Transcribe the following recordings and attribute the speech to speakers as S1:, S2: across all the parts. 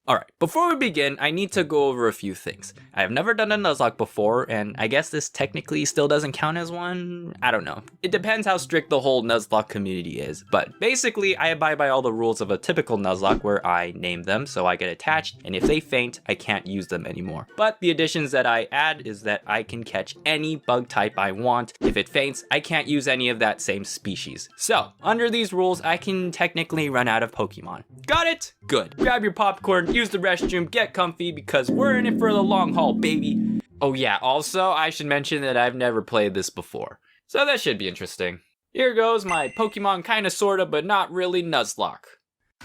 S1: Alright, before we begin, I need to go over a few things. I have never done a nuzlocke before, and I guess this technically still doesn't count as one? I don't know. It depends how strict the whole nuzlocke community is, but basically I abide by all the rules of a typical nuzlocke where I name them so I get attached, and if they faint, I can't use them anymore. But the additions that I add is that I can catch any bug type I want. If it faints, I can't use any of that same species. So, under these rules, I can technically run out of Pokemon. Got it? Good. Grab your popcorn, use the restroom, get comfy, because we're in it for the long haul, baby. Oh yeah, also, I should mention that I've never played this before, so that should be interesting. Here goes my Pokemon kinda sorta but not really nuzlocke.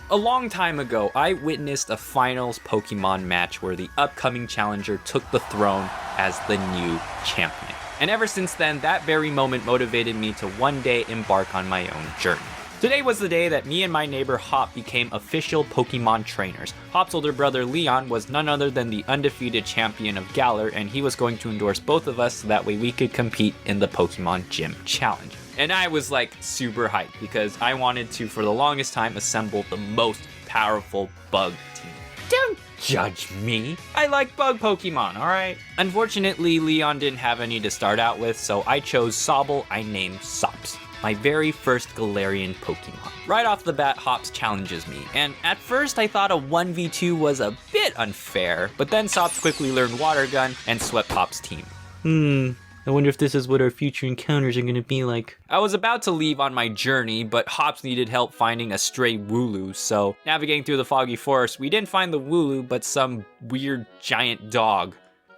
S1: A long time ago, I witnessed a finals Pokemon match where the upcoming challenger took the throne as the new champion. And ever since then, that very moment motivated me to one day embark on my own journey. Today was the day that me and my neighbor Hop became official Pokemon trainers. Hop's older brother Leon was none other than the undefeated champion of Galar, and he was going to endorse both of us so that way we could compete in the Pokemon Gym Challenge. And I was like super hyped because I wanted to, for the longest time, assemble the most powerful bug team. Don't judge me. I like bug Pokemon, alright? Unfortunately, Leon didn't have any to start out with, so I chose Sobble. I named Sops, my very first Galarian Pokemon. Right off the bat, Hops challenges me, and at first I thought a 1v2 was a bit unfair, but then Sops quickly learned Water Gun and swept Hops' team. I wonder if this is what our future encounters are gonna be like. I was about to leave on my journey, but Hops needed help finding a stray Wooloo, so navigating through the foggy forest, we didn't find the Wooloo, but some weird giant dog.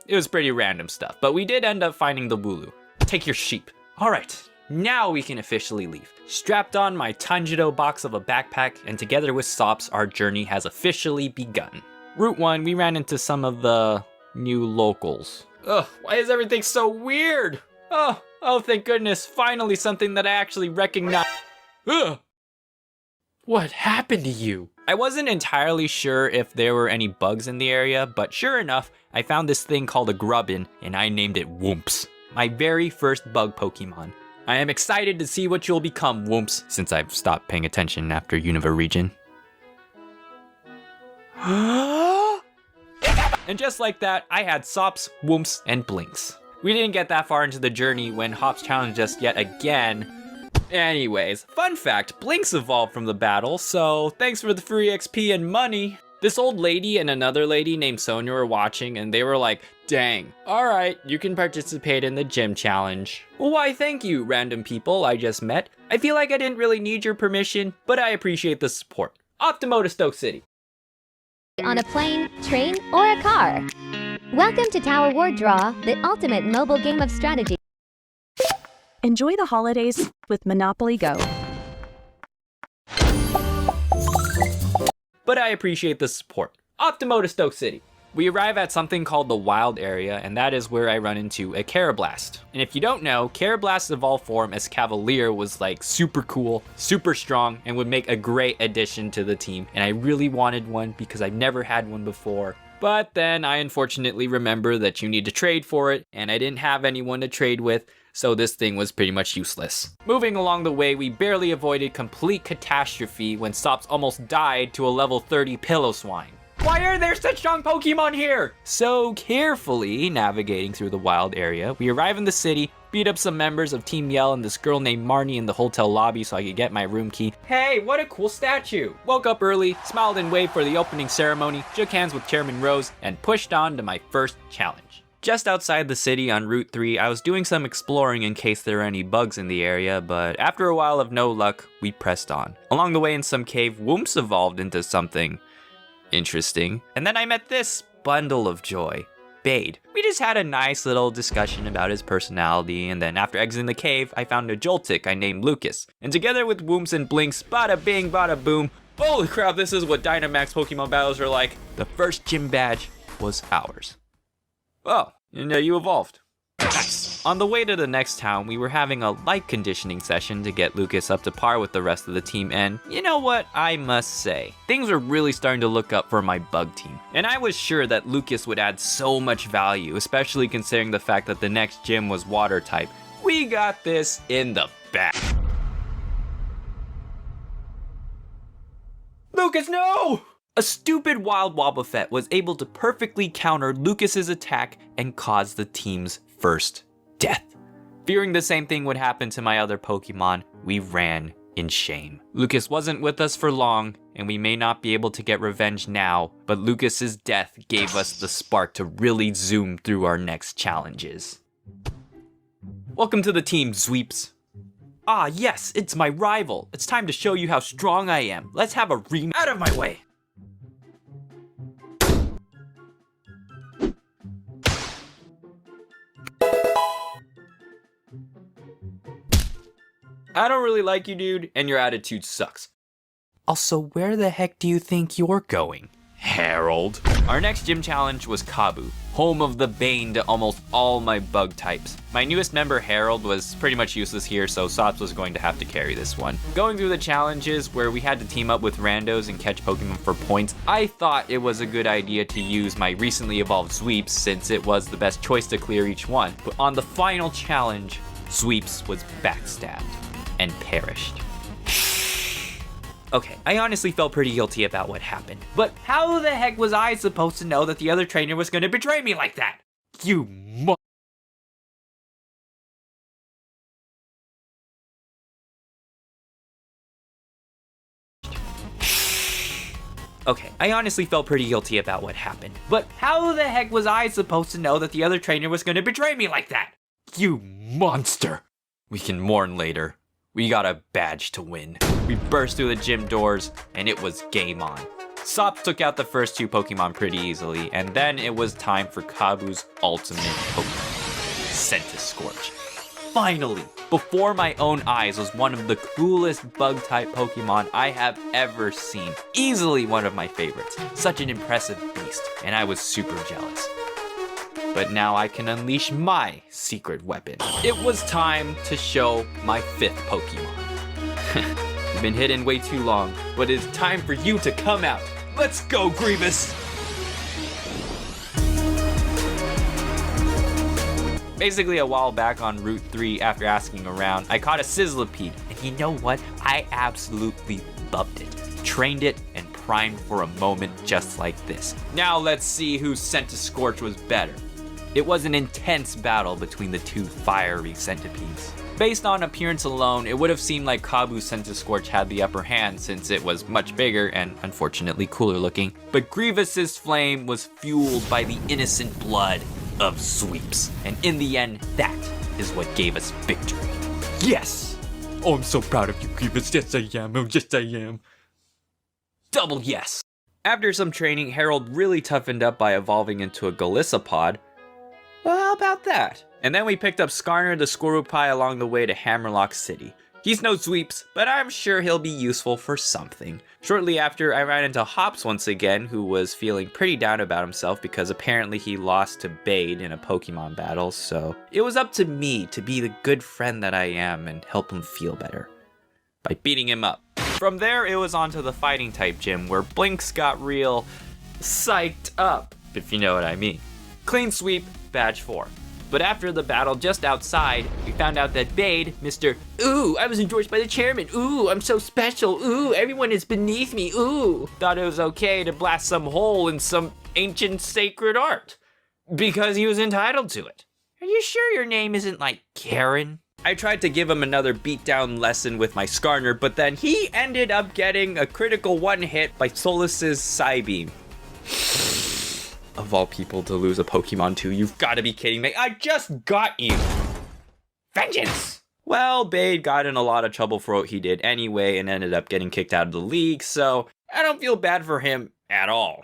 S1: It was pretty random stuff, but we did end up finding the Wooloo. Take your sheep. Alright, now we can officially leave. Strapped on my Tanjiro box of a backpack, and together with Sops, our journey has officially begun. Route 1, we ran into some of the new locals. Ugh, why is everything so weird? Oh, thank goodness, finally something that I actually recognize. Ugh! What happened to you? I wasn't entirely sure if there were any bugs in the area, but sure enough, I found this thing called a Grubbin, and I named it Whoomps, my very first bug Pokemon. I am excited to see what you'll become, Whoomps, since I've stopped paying attention after Unova region. And just like that, I had Sops, Whoomps, and Blinks. We didn't get that far into the journey when Hops challenged us yet again. Anyways, fun fact, Blinks evolved from the battle, so thanks for the free XP and money. This old lady and another lady named Sonia were watching, and they were like, dang, alright, you can participate in the gym challenge. Well, why thank you, random people I just met. I feel like I didn't really need your permission, but I appreciate the support. Off to Motostoke City.
S2: On a plane, train, or a car. Welcome to Tower War Draw, the ultimate mobile game of strategy.
S3: Enjoy the holidays with Monopoly Go.
S1: But I appreciate the support. Off to Motostoke City. We arrive at something called the Wild Area, and that is where I run into a Carablast. And if you don't know, Carablast's evolved form as Cavalier was like super cool, super strong, and would make a great addition to the team. And I really wanted one because I've never had one before. But then I unfortunately remember that you need to trade for it, and I didn't have anyone to trade with, so this thing was pretty much useless. Moving along the way, we barely avoided complete catastrophe when Sops almost died to a level 30 Piloswine. Why are there such strong Pokemon here? So carefully navigating through the wild area, we arrive in the city, beat up some members of Team Yell and this girl named Marnie in the hotel lobby so I could get my room key. Hey, what a cool statue. Woke up early, smiled and waved for the opening ceremony, shook hands with Chairman Rose, and pushed on to my first challenge. Just outside the city on Route 3, I was doing some exploring in case there were any bugs in the area, but after a while of no luck, we pressed on. Along the way in some cave, Whoomps evolved into something interesting. And then I met this bundle of joy, Bade. We just had a nice little discussion about his personality, and then after exiting the cave, I found a Joltik I named Lucas. And together with Whoomps and Blinks, bada bing, bada boom, holy crap, this is what Dynamax Pokemon battles are like. The first gym badge was ours. Oh, and you evolved. Nice. On the way to the next town, we were having a light conditioning session to get Lucas up to par with the rest of the team, and you know what, I must say, things were really starting to look up for my bug team. And I was sure that Lucas would add so much value, especially considering the fact that the next gym was water type. We got this in the bag. Lucas, no! A stupid wild Wobbuffet was able to perfectly counter Lucas's attack and cause the team's first death. Fearing the same thing would happen to my other Pokemon, we ran in shame. Lucas wasn't with us for long, and we may not be able to get revenge now, but Lucas's death gave us the spark to really zoom through our next challenges. Welcome to the team, Zweeps. Ah yes, it's my rival. It's time to show you how strong I am. Let's have a rematch. Out of my way! I don't really like you, dude, and your attitude sucks. Also, where the heck do you think you're going, Harold? Our next gym challenge was Kabu, home of the bane to almost all my bug types. My newest member, Harold, was pretty much useless here, so Sops was going to have to carry this one. Going through the challenges where we had to team up with randos and catch Pokemon for points, I thought it was a good idea to use my recently evolved Sweeps since it was the best choice to clear each one. But on the final challenge, Sweeps was backstabbed and perished. Okay, I honestly felt pretty guilty about what happened, but how the heck was I supposed to know that the other trainer was gonna betray me like that? You mo- Okay, I honestly felt pretty guilty about what happened, but how the heck was I supposed to know that the other trainer was gonna betray me like that? You monster! We can mourn later. We got a badge to win. We burst through the gym doors, and it was game on. Sops took out the first two Pokemon pretty easily, and then it was time for Kabu's ultimate Pokemon, Scorch. Finally, before my own eyes, was one of the coolest bug-type Pokemon I have ever seen. Easily one of my favorites. Such an impressive beast, and I was super jealous. But now I can unleash my secret weapon. It was time to show my fifth Pokemon. You've been hidden way too long, but it's time for you to come out. Let's go, Grievous! Basically, a while back on Route 3, after asking around, I caught a Sizzlipede, and you know what? I absolutely loved it. Trained it and primed for a moment just like this. Now let's see whose Scorch was better. It was an intense battle between the two fiery centipedes. Based on appearance alone, it would have seemed like Kabu's Scorch had the upper hand since it was much bigger and unfortunately cooler looking. But Grievous's flame was fueled by the innocent blood of Sweeps. And in the end, that is what gave us victory. Yes! Oh, I'm so proud of you, Grievous. Yes, I am. Oh, yes, I am. Double yes! After some training, Harold really toughened up by evolving into a Golisopod. Well, how about that? And then we picked up Skarner the Squirrelpie along the way to Hammerlock City. He's no Sweeps, but I'm sure he'll be useful for something. Shortly after, I ran into Hops once again, who was feeling pretty down about himself because apparently he lost to Bade in a Pokemon battle, so it was up to me to be the good friend that I am and help him feel better by beating him up. From there, it was on to the fighting type gym where Blinks got real psyched up, if you know what I mean. Clean sweep, badge 4. But after the battle just outside, we found out that Bade, Mr. Ooh, I was endorsed by the chairman. Ooh, I'm so special. Ooh, everyone is beneath me. Ooh, thought it was okay to blast some hole in some ancient sacred art because he was entitled to it. Are you sure your name isn't like Karen? I tried to give him another beatdown lesson with my Skarner, but then he ended up getting a critical one hit by Solus's Psybeam. Of all people to lose a Pokemon to, you've got to be kidding me. I just got you! Vengeance! Well, Bade got in a lot of trouble for what he did anyway and ended up getting kicked out of the league, so I don't feel bad for him at all.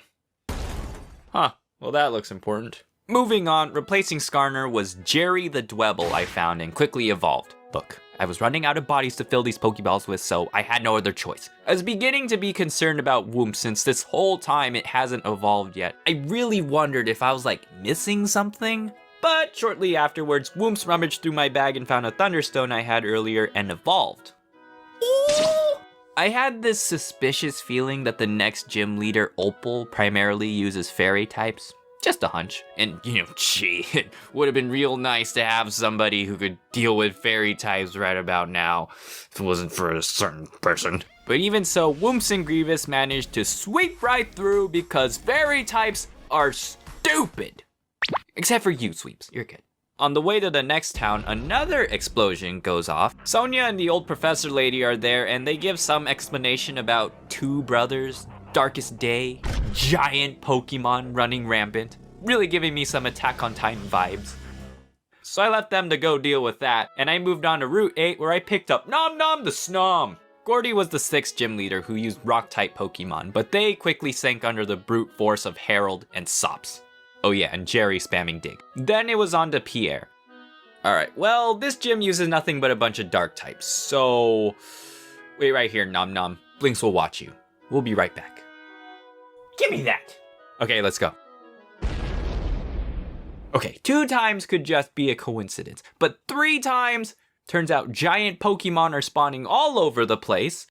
S1: Huh, well that looks important. Moving on, replacing Skarner was Jerry the Dwebble I found and quickly evolved. Look, I was running out of bodies to fill these Pokeballs with, so I had no other choice. I was beginning to be concerned about Whoomp since this whole time it hasn't evolved yet. I really wondered if I was like missing something. But shortly afterwards, Whoops rummaged through my bag and found a Thunderstone I had earlier and evolved. Ooh! I had this suspicious feeling that the next gym leader, Opal, primarily uses fairy types. Just a hunch. And, gee, it would have been real nice to have somebody who could deal with fairy types right about now if it wasn't for a certain person. But even so, Wumps and Grievous managed to sweep right through because fairy types are stupid. Except for you, Sweeps, you're good. On the way to the next town, another explosion goes off. Sonia and the old professor lady are there and they give some explanation about two brothers, darkest day, giant Pokemon running rampant, really giving me some Attack on Titan vibes. So I left them to go deal with that, and I moved on to Route 8 where I picked up Nom Nom the Snom. Gordy was the 6th gym leader who used rock-type Pokemon, but they quickly sank under the brute force of Harold and Sops. Oh yeah, and Jerry spamming Dig. Then it was on to Pierre. Alright, well, this gym uses nothing but a bunch of dark types, so... Wait right here, Nom Nom. Blinks will watch you. We'll be right back. Give me that! Okay, let's go. Okay, 2 times could just be a coincidence, but 3 times... Turns out giant Pokemon are spawning all over the place.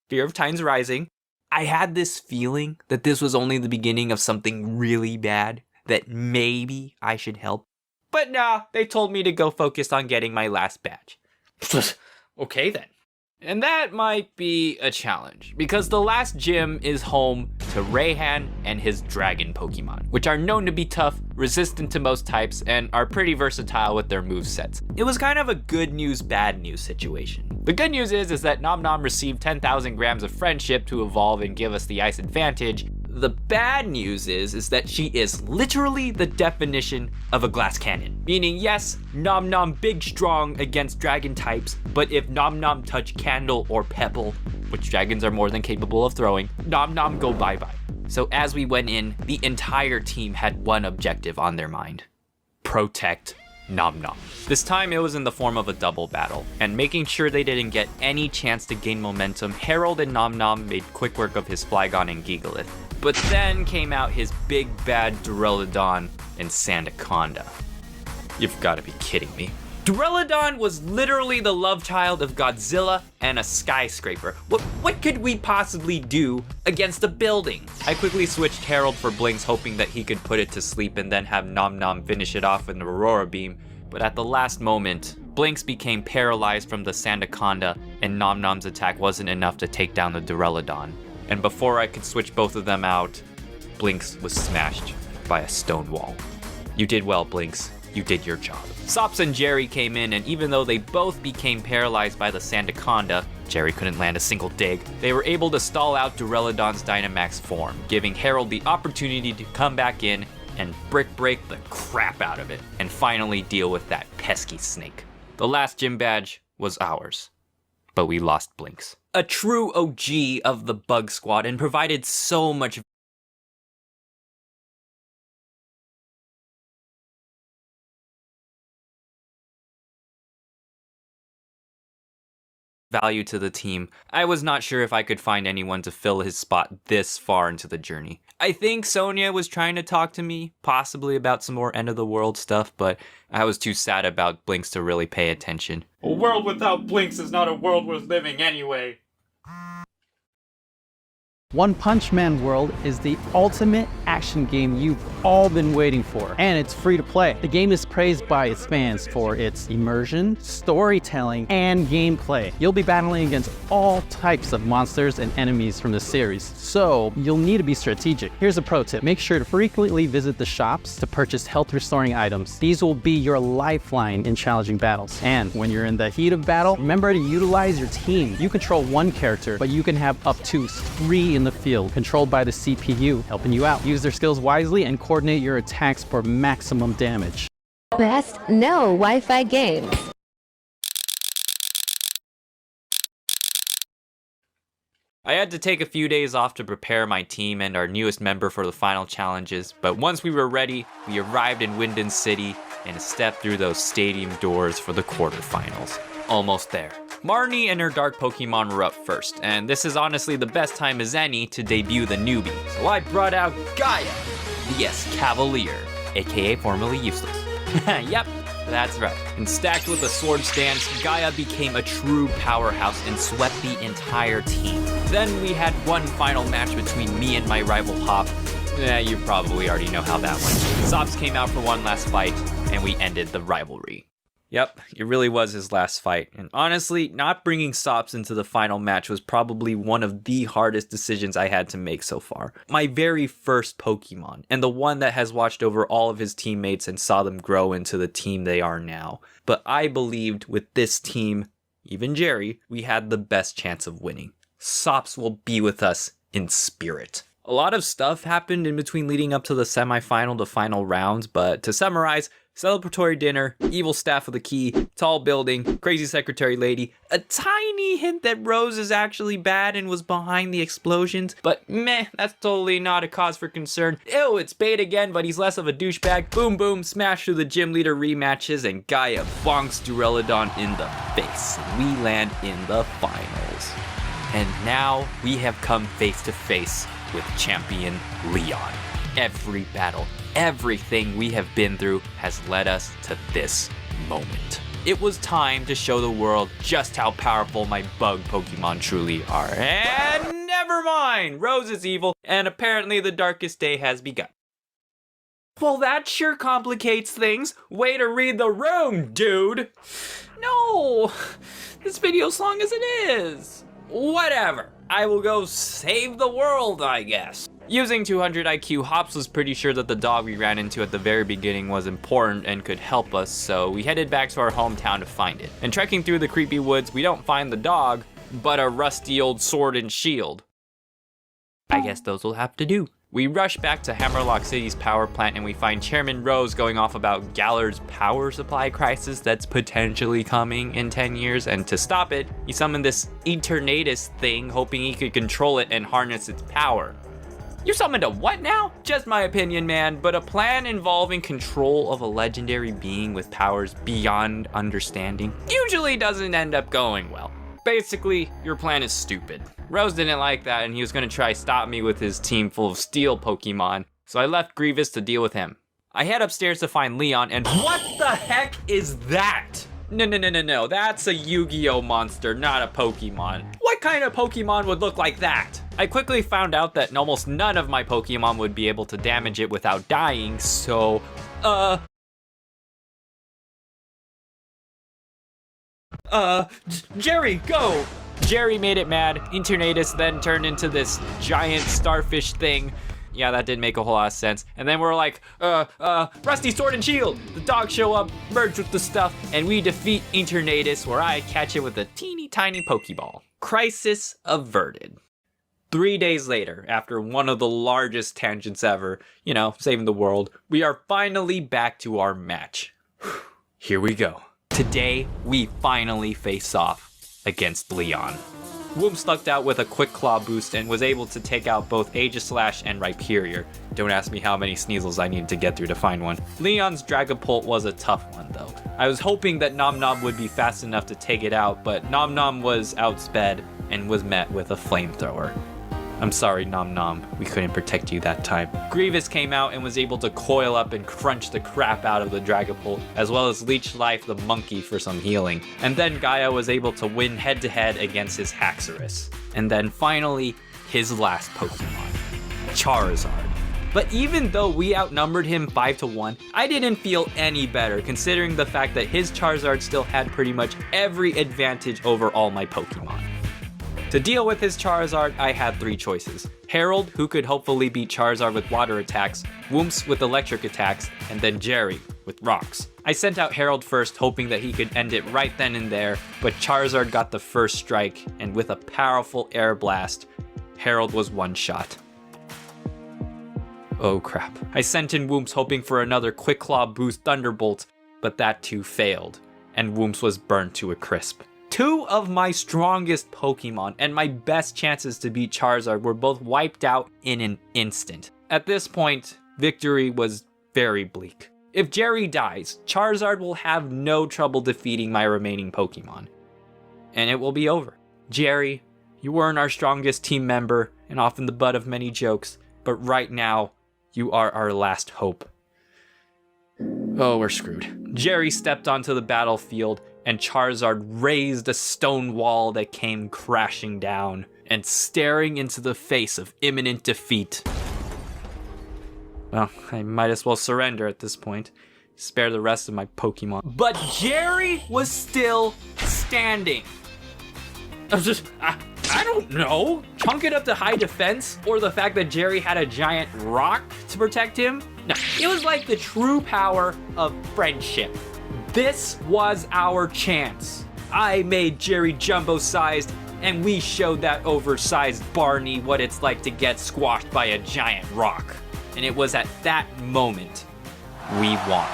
S1: Fear of Titan's rising. I had this feeling that this was only the beginning of something really bad, that maybe I should help. But nah, they told me to go focus on getting my last badge. Okay then. And that might be a challenge, because the last gym is home to Raihan and his dragon Pokemon, which are known to be tough, resistant to most types, and are pretty versatile with their movesets. It was kind of a good news, bad news situation. The good news is that Nom Nom received 10,000 grams of friendship to evolve and give us the ice advantage. The bad news is that she is literally the definition of a glass cannon. Meaning, yes, Nom Nom big strong against dragon types, but if Nom Nom touch Candle or Pebble, which dragons are more than capable of throwing, Nom Nom go bye-bye. So as we went in, the entire team had one objective on their mind. Protect Nom Nom. This time it was in the form of a double battle, and making sure they didn't get any chance to gain momentum, Harold and Nom Nom made quick work of his Flygon and Gigalith. But then came out his big bad Duraludon and Sandaconda. You've got to be kidding me. Duraludon was literally the love child of Godzilla and a skyscraper. What could we possibly do against a building? I quickly switched Harold for Blinks, hoping that he could put it to sleep and then have Nom Nom finish it off with an Aurora Beam. But at the last moment, Blinks became paralyzed from the Sandaconda, and Nom Nom's attack wasn't enough to take down the Duraludon. And before I could switch both of them out, Blinks was smashed by a stone wall. You did well, Blinks. You did your job. Sops and Jerry came in, and even though they both became paralyzed by the Sandaconda, Jerry couldn't land a single dig, they were able to stall out Duraludon's Dynamax form, giving Harold the opportunity to come back in and brick break the crap out of it, and finally deal with that pesky snake. The last gym badge was ours, but we lost Blinks. A true OG of the Bug Squad, and provided so much value to the team. I was not sure if I could find anyone to fill his spot this far into the journey. I think Sonia was trying to talk to me, possibly about some more end of the world stuff, but I was too sad about Blinks to really pay attention. A world without Blinks is not a world worth living anyway.
S4: One Punch Man World is the ultimate action game you've all been waiting for, and it's free to play. The game is praised by its fans for its immersion, storytelling, and gameplay. You'll be battling against all types of monsters and enemies from the series, so you'll need to be strategic. Here's a pro tip. Make sure to frequently visit the shops to purchase health restoring items. These will be your lifeline in challenging battles. And when you're in the heat of battle, remember to utilize your team. You control one character, but you can have up to 3 in the field, controlled by the CPU, helping you out. Use their skills wisely and coordinate your attacks for maximum damage.
S2: Best no Wi-Fi games.
S1: I had to take a few days off to prepare my team and our newest member for the final challenges, but once we were ready, we arrived in Winden City and stepped through those stadium doors for the quarterfinals. Almost there. Marnie and her dark Pokemon were up first, and this is honestly the best time as any to debut the newbie. So I brought out Gaia, yes, Cavalier, aka formerly useless. Yep, that's right. And stacked with a sword stance, Gaia became a true powerhouse and swept the entire team. Then we had one final match between me and my rival Hop. You probably already know how that went. Sops came out for one last fight, and we ended the rivalry. Yep, it really was his last fight. And honestly, not bringing Sops into the final match was probably one of the hardest decisions I had to make so far. My very first Pokemon, and the one that has watched over all of his teammates and saw them grow into the team they are now. But I believed with this team, even Jerry, we had the best chance of winning. Sops will be with us in spirit. A lot of stuff happened in between leading up to the semifinal to final rounds, but to summarize, celebratory dinner, evil staff of the key, tall building, crazy secretary lady, a tiny hint that Rose is actually bad and was behind the explosions, but meh, that's totally not a cause for concern. Ew, it's Bait again, but he's less of a douchebag. Boom boom, smash through the gym leader rematches, and Gaia bonks Duraludon in the face. We land in the finals. And now we have come face to face with champion Leon. Every battle, everything we have been through has led us to this moment. It was time to show the world just how powerful my bug Pokemon truly are. And never mind, Rose is evil, and apparently the darkest day has begun. Well, that sure complicates things. Way to read the room, dude. No, this video's long as it is. Whatever, I will go save the world, I guess. Using 200 IQ, Hops was pretty sure that the dog we ran into at the very beginning was important and could help us, so we headed back to our hometown to find it. And trekking through the creepy woods, we don't find the dog, but a rusty old sword and shield. I guess those will have to do. We rush back to Hammerlock City's power plant and we find Chairman Rose going off about Gallard's power supply crisis that's potentially coming in 10 years, and to stop it, he summoned this Eternatus thing hoping he could control it and harness its power. You summoned a what now? Just my opinion, man, but a plan involving control of a legendary being with powers beyond understanding usually doesn't end up going well. Basically, your plan is stupid. Rose didn't like that and he was gonna try stop me with his team full of steel Pokemon, so I left Grievous to deal with him. I head upstairs to find Leon and what the heck is that? No, that's a Yu-Gi-Oh monster, not a Pokemon. What kind of Pokemon would look like that? I quickly found out that almost none of my Pokemon would be able to damage it without dying, so, Jerry, go! Jerry made it mad. Eternatus then turned into this giant starfish thing. Yeah, that didn't make a whole lot of sense. And then we're like, Rusty Sword and Shield! The dogs show up, merge with the stuff, and we defeat Eternatus, where I catch it with a teeny tiny Pokeball. Crisis averted. 3 days later, after one of the largest tangents ever, saving the world, we are finally back to our match. Here we go. Today, we finally face off against Leon. Wooms lucked out with a quick claw boost and was able to take out both Aegislash and Rhyperior. Don't ask me how many Sneasels I needed to get through to find one. Leon's Dragapult was a tough one though. I was hoping that Nom Nom would be fast enough to take it out, but Nom Nom was outsped and was met with a flamethrower. I'm sorry, Nom Nom, we couldn't protect you that time. Grievous came out and was able to coil up and crunch the crap out of the Dragapult, as well as leech life the monkey for some healing. And then Gaia was able to win head-to-head against his Haxorus. And then finally, his last Pokemon, Charizard. But even though we outnumbered him 5-1, I didn't feel any better considering the fact that his Charizard still had pretty much every advantage over all my Pokemon. To deal with his Charizard, I had 3 choices. Harold, who could hopefully beat Charizard with water attacks, Wumps with electric attacks, and then Jerry with rocks. I sent out Harold first, hoping that he could end it right then and there, but Charizard got the first strike, and with a powerful air blast, Harold was one shot. Oh crap. I sent in Wumps hoping for another Quick Claw boost Thunderbolt, but that too failed, and Wumps was burned to a crisp. 2 of my strongest Pokemon and my best chances to beat Charizard were both wiped out in an instant. At this point, victory was very bleak. If Jerry dies, Charizard will have no trouble defeating my remaining Pokemon. And it will be over. Jerry, you weren't our strongest team member and often the butt of many jokes, but right now, you are our last hope. Oh, we're screwed. Jerry stepped onto the battlefield and Charizard raised a stone wall that came crashing down and staring into the face of imminent defeat. Well, I might as well surrender at this point. spare the rest of my Pokemon. But Jerry was still standing. I don't know. Chunk it up to high defense, or the fact that Jerry had a giant rock to protect him? No, it was like the true power of friendship. This was our chance. I made Jerry jumbo-sized, and we showed that oversized Barney what it's like to get squashed by a giant rock. And it was at that moment we won.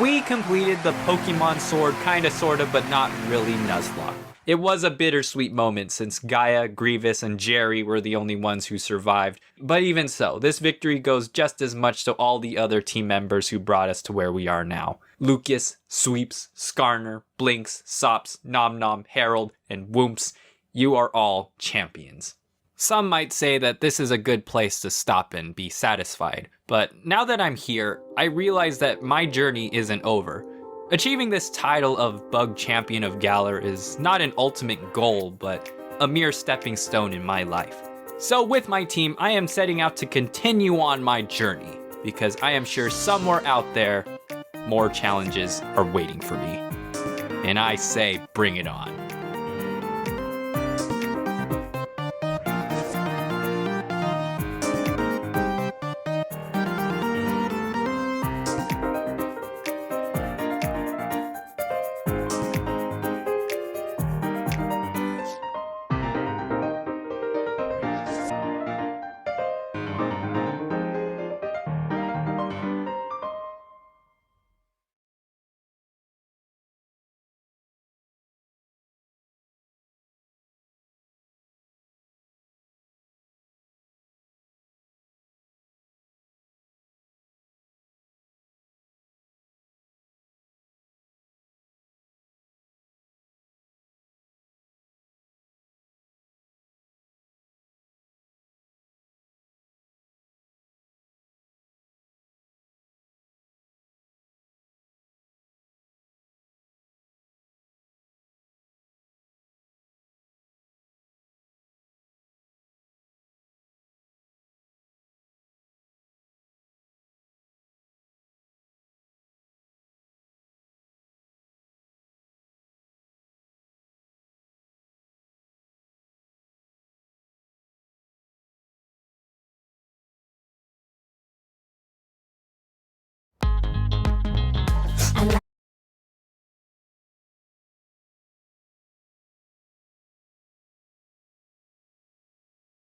S1: We completed the Pokemon Sword, kinda sorta, but not really Nuzlocke. It was a bittersweet moment since Gaia, Grievous, and Jerry were the only ones who survived. But even so, this victory goes just as much to all the other team members who brought us to where we are now. Lucas, Sweeps, Skarner, Blinks, Sops, Nom Nom, Harold, and Whoops, you are all champions. Some might say that this is a good place to stop and be satisfied, but now that I'm here, I realize that my journey isn't over. Achieving this title of Bug Champion of Galar is not an ultimate goal, but a mere stepping stone in my life. So with my team, I am setting out to continue on my journey, because I am sure somewhere out there, more challenges are waiting for me. And I say, bring it on.